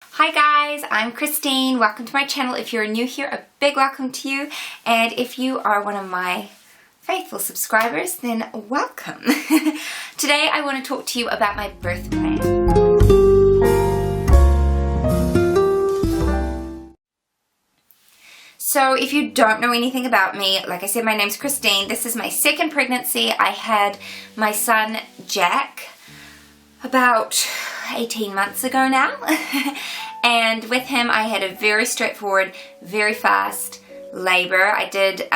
Hi guys, I'm Christine. Welcome to my channel. If you're new here, a big welcome to you. And if you are one of my faithful subscribers, then welcome. Today I want to talk to you about my birth plan. So if you don't know anything about me, like I said, my name's Christine. This is my second pregnancy. I had my son, Jack, about 18 months ago now. And with him I had a very straightforward, very fast labor. I did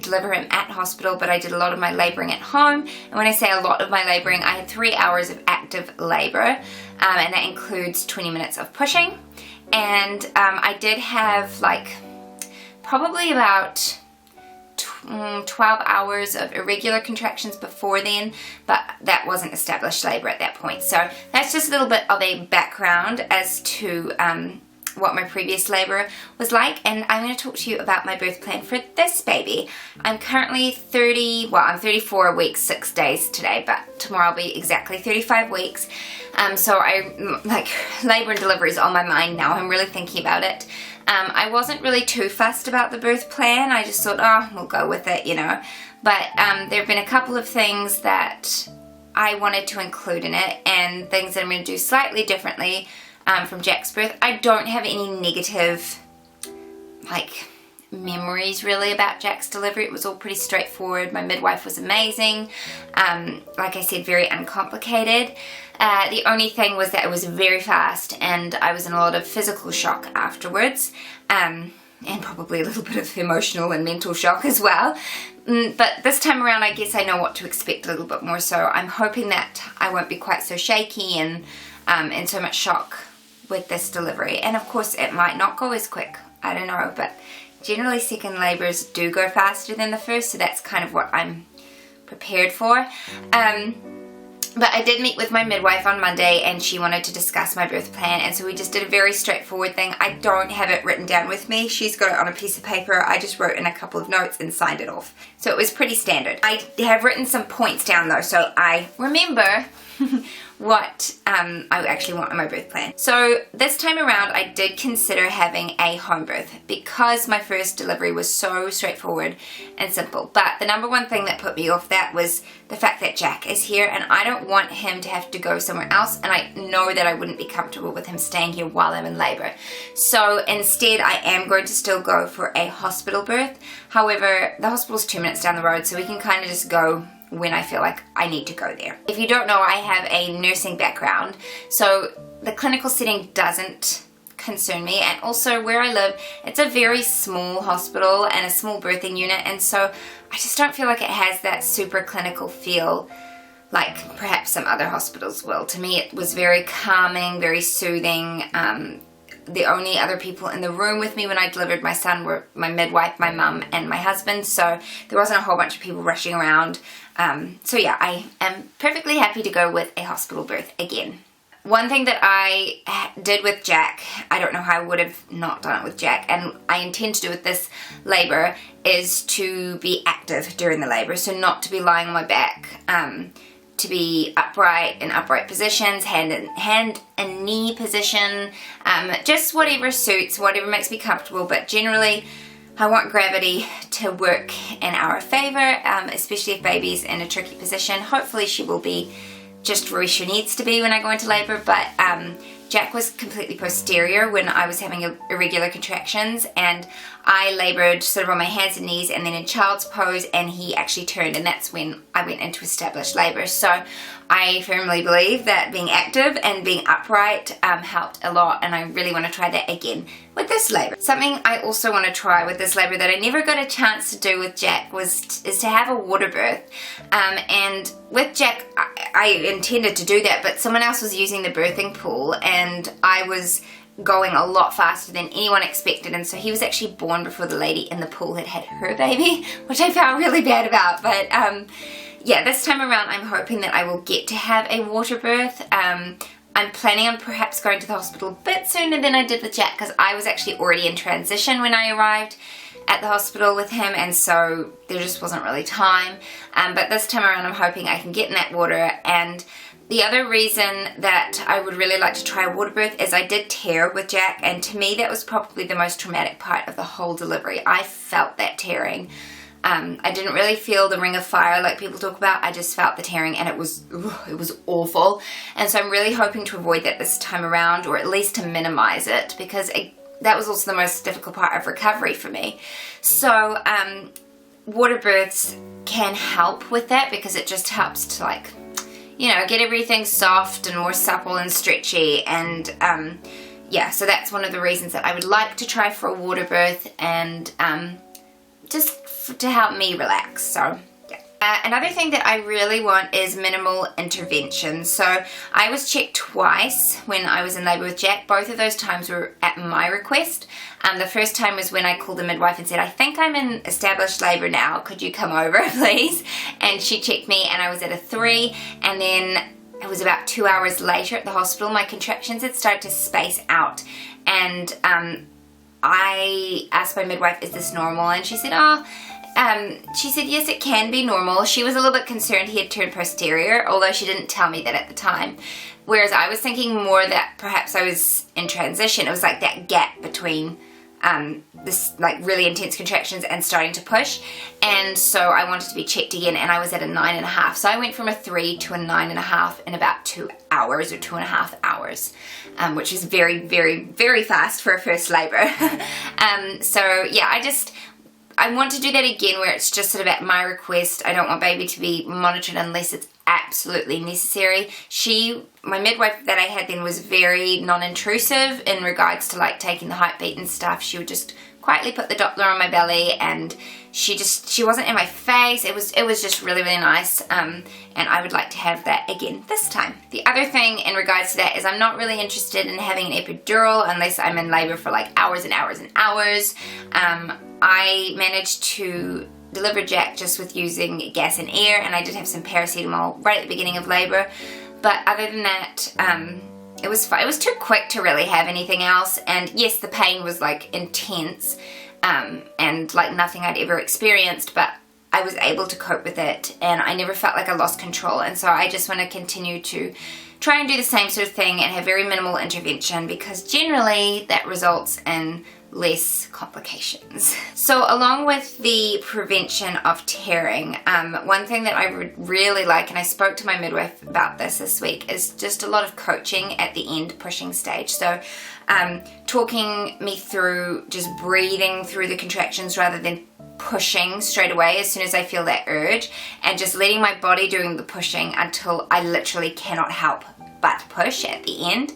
deliver him at hospital, but I did a lot of my laboring at home. And when I say a lot of my laboring, I had 3 hours of active labor, and that includes 20 minutes of pushing. And I did have like probably about 12 hours of irregular contractions before then, but that wasn't established labor at that point. So that's just a little bit of a background as to what my previous labor was like, and I'm going to talk to you about my birth plan for this baby. I'm currently I'm 34 weeks 6 days today, but tomorrow I'll be exactly 35 weeks. So labor and delivery is on my mind now. I'm really thinking about it. I wasn't really too fussed about the birth plan. I just thought, oh, we'll go with it, you know. But there have been a couple of things that I wanted to include in it, and things that I'm going to do slightly differently from Jack's birth. I don't have any negative, memories really about Jack's delivery. It was all pretty straightforward. My midwife was amazing. Like I said, very uncomplicated. The only thing was that it was very fast, and I was in a lot of physical shock afterwards, and probably a little bit of emotional and mental shock as well. But this time around, I guess I know what to expect a little bit more, so I'm hoping that I won't be quite so shaky and in so much shock with this delivery. And of course, it might not go as quick. I don't know, but generally second labors do go faster than the first, so that's kind of what I'm prepared for. But I did meet with my midwife on Monday, and she wanted to discuss my birth plan, and so we just did a very straightforward thing. I don't have it written down with me. She's got it on a piece of paper. I just wrote in a couple of notes and signed it off. So it was pretty standard. I have written some points down though, so I remember what I actually want in my birth plan. So this time around I did consider having a home birth because my first delivery was so straightforward and simple. But the number one thing that put me off that was the fact that Jack is here, and I don't want him to have to go somewhere else, and I know that I wouldn't be comfortable with him staying here while I'm in labor. So instead I am going to still go for a hospital birth. However, the hospital's 2 minutes down the road, so we can kind of just go when I feel like I need to go there. If you don't know, I have a nursing background, so the clinical setting doesn't concern me, and also where I live, it's a very small hospital and a small birthing unit, and so I just don't feel like it has that super clinical feel like perhaps some other hospitals will. To me, it was very calming, very soothing. The only other people in the room with me when I delivered my son were my midwife, my mum, and my husband, so there wasn't a whole bunch of people rushing around. So yeah, I am perfectly happy to go with a hospital birth again. One thing that I did with Jack, I don't know how I would have not done it with Jack, and I intend to do with this labor, is to be active during the labor, so not to be lying on my back, to be upright in upright positions, hand and knee position, just whatever suits, whatever makes me comfortable. But generally I want gravity to work in our favor, especially if baby's in a tricky position. Hopefully she will be just where she needs to be when I go into labor, but Jack was completely posterior when I was having irregular contractions, and I labored sort of on my hands and knees and then in child's pose, and he actually turned, and that's when I went into established labor. So I firmly believe that being active and being upright helped a lot, and I really want to try that again with this labor. Something I also want to try with this labor that I never got a chance to do with Jack is to have a water birth. And with Jack, I intended to do that, but someone else was using the birthing pool, and I was going a lot faster than anyone expected, and so he was actually born before the lady in the pool had had her baby, which I felt really bad about. But yeah, this time around I'm hoping that I will get to have a water birth. I'm planning on perhaps going to the hospital a bit sooner than I did with Jack, because I was actually already in transition when I arrived at the hospital with him, and so there just wasn't really time. But this time around I'm hoping I can get in that water, and The other reason that I would really like to try a water birth is I did tear with Jack, and to me that was probably the most traumatic part of the whole delivery. I felt that tearing. I didn't really feel the ring of fire like people talk about. I just felt the tearing, and it was awful. And so I'm really hoping to avoid that this time around, or at least to minimize it, because that was also the most difficult part of recovery for me. So water births can help with that, because it just helps to, like, you know, get everything soft and more supple and stretchy. And yeah, so that's one of the reasons that I would like to try for a water birth, and just to help me relax. So another thing that I really want is minimal intervention. So I was checked twice when I was in labour with Jack. Both of those times were at my request. The first time was when I called the midwife and said, I think I'm in established labour now, could you come over please? And she checked me, and I was at a 3, and then it was about 2 hours later at the hospital, my contractions had started to space out, and I asked my midwife, is this normal? And she said, yes, it can be normal. She was a little bit concerned he had turned posterior, although she didn't tell me that at the time. Whereas I was thinking more that perhaps I was in transition. It was like that gap between this like really intense contractions and starting to push. And so I wanted to be checked again, and I was at a 9.5. So I went from a 3 to a 9.5 in about 2 hours or 2.5 hours, which is very, very, very fast for a first labour. So yeah, I want to do that again, where it's just sort of at my request. I don't want baby to be monitored unless it's absolutely necessary. My midwife that I had then was very non-intrusive in regards to like taking the heartbeat and stuff. She would just quietly put the Doppler on my belly, and she wasn't in my face. It was just really, really nice, and I would like to have that again this time. The other thing in regards to that is I'm not really interested in having an epidural unless I'm in labour for like hours and hours and hours. I managed to deliver Jack just with using gas and air, and I did have some paracetamol right at the beginning of labour, but other than that, it was fine. It was too quick to really have anything else, and yes, the pain was like intense, and like nothing I'd ever experienced, but I was able to cope with it, and I never felt like I lost control. And so I just want to continue to try and do the same sort of thing and have very minimal intervention, because generally that results in less complications. So along with the prevention of tearing, one thing that I would really like, and I spoke to my midwife about this week, is just a lot of coaching at the end pushing stage. So talking me through just breathing through the contractions rather than pushing straight away as soon as I feel that urge, and just letting my body doing the pushing until I literally cannot help but push at the end.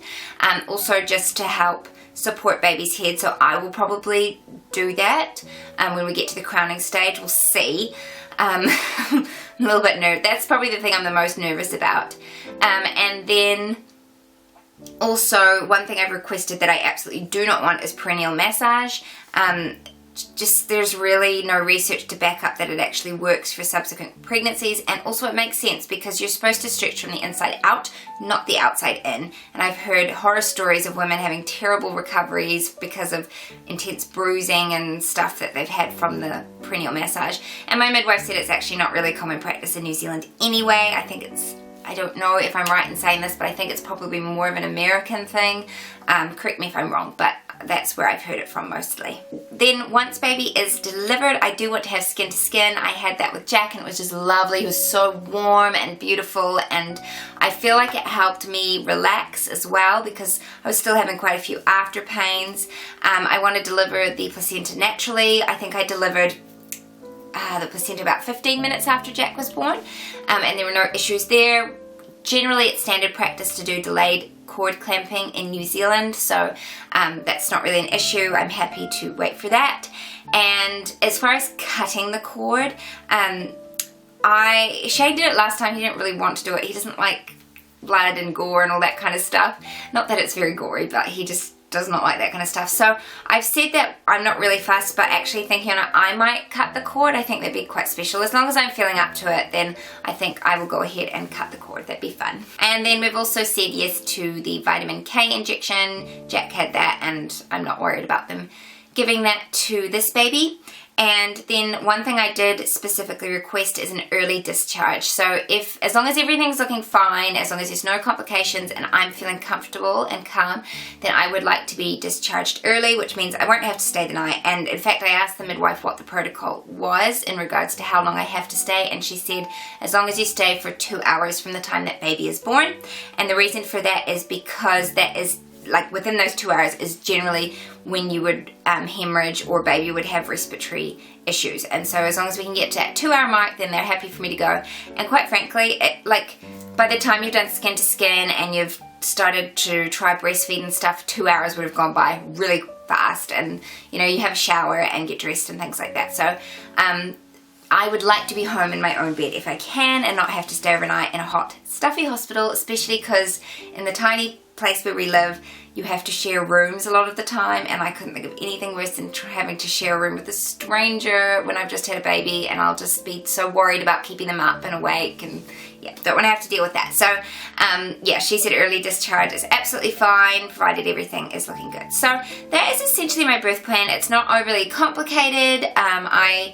Also just to help support baby's head, so I will probably do that when we get to the crowning stage. We'll see. I'm a little bit nervous. That's probably the thing I'm the most nervous about. And then also one thing I've requested that I absolutely do not want is perineal massage. Just there's really no research to back up that it actually works for subsequent pregnancies, and also it makes sense because you're supposed to stretch from the inside out, not the outside in. And I've heard horror stories of women having terrible recoveries because of intense bruising and stuff that they've had from the perineal massage. And my midwife said it's actually not really common practice in New Zealand anyway. I don't know if I'm right in saying this, but I think it's probably more of an American thing. Correct me if I'm wrong, but that's where I've heard it from mostly. Then once baby is delivered, I do want to have skin to skin. I had that with Jack, and it was just lovely. He was so warm and beautiful, and I feel like it helped me relax as well, because I was still having quite a few after pains. I want to deliver the placenta naturally. I think I delivered the placenta about 15 minutes after Jack was born, and there were no issues there. Generally it's standard practice to do delayed cord clamping in New Zealand, so that's not really an issue. I'm happy to wait for that. And as far as cutting the cord, Shay did it last time. He didn't really want to do it. He doesn't like blood and gore and all that kind of stuff. Not that it's very gory, but he just does not like that kind of stuff. So I've said that I'm not really fussed, but actually thinking on it, I might cut the cord. I think that'd be quite special. As long as I'm feeling up to it, then I think I will go ahead and cut the cord. That'd be fun. And then we've also said yes to the vitamin K injection. Jack had that, and I'm not worried about them giving that to this baby. And then one thing I did specifically request is an early discharge. So as long as everything's looking fine, as long as there's no complications and I'm feeling comfortable and calm, then I would like to be discharged early, which means I won't have to stay the night. And in fact, I asked the midwife what the protocol was in regards to how long I have to stay, and she said as long as you stay for 2 hours from the time that baby is born. And the reason for that is because that is, like, within those 2 hours is generally when you would hemorrhage or baby would have respiratory issues. And so as long as we can get to that 2 hour mark, then they're happy for me to go. And quite frankly, by the time you've done skin to skin and you've started to try breastfeed and stuff, 2 hours would have gone by really fast. And you know, you have a shower and get dressed and things like that. So I would like to be home in my own bed if I can and not have to stay overnight in a hot, stuffy hospital, especially because in the tiny place where we live, you have to share rooms a lot of the time, and I couldn't think of anything worse than having to share a room with a stranger when I've just had a baby, and I'll just be so worried about keeping them up and awake, and yeah, don't want to have to deal with that. So yeah, she said early discharge is absolutely fine provided everything is looking good. So that is essentially my birth plan. It's not overly complicated. I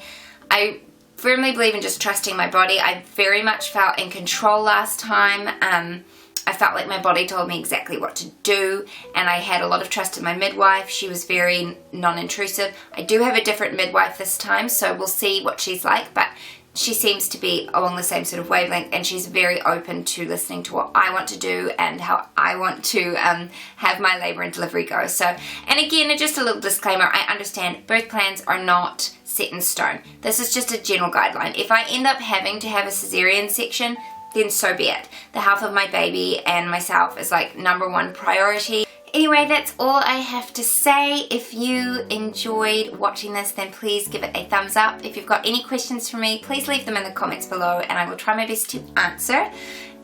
firmly believe in just trusting my body. I very much felt in control last time. I felt like my body told me exactly what to do, and I had a lot of trust in my midwife. She was very non-intrusive. I do have a different midwife this time, so we'll see what she's like, but she seems to be along the same sort of wavelength, and she's very open to listening to what I want to do and how I want to have my labour and delivery go. So, and again, just a little disclaimer, I understand birth plans are not set in stone. This is just a general guideline. If I end up having to have a cesarean section, then so be it. The health of my baby and myself is like #1 priority. Anyway, that's all I have to say. If you enjoyed watching this, then please give it a thumbs up. If you've got any questions for me, please leave them in the comments below and I will try my best to answer.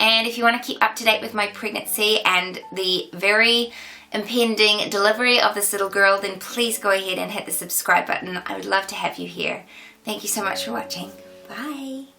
And if you want to keep up to date with my pregnancy and the very impending delivery of this little girl, then please go ahead and hit the subscribe button. I would love to have you here. Thank you so much for watching. Bye.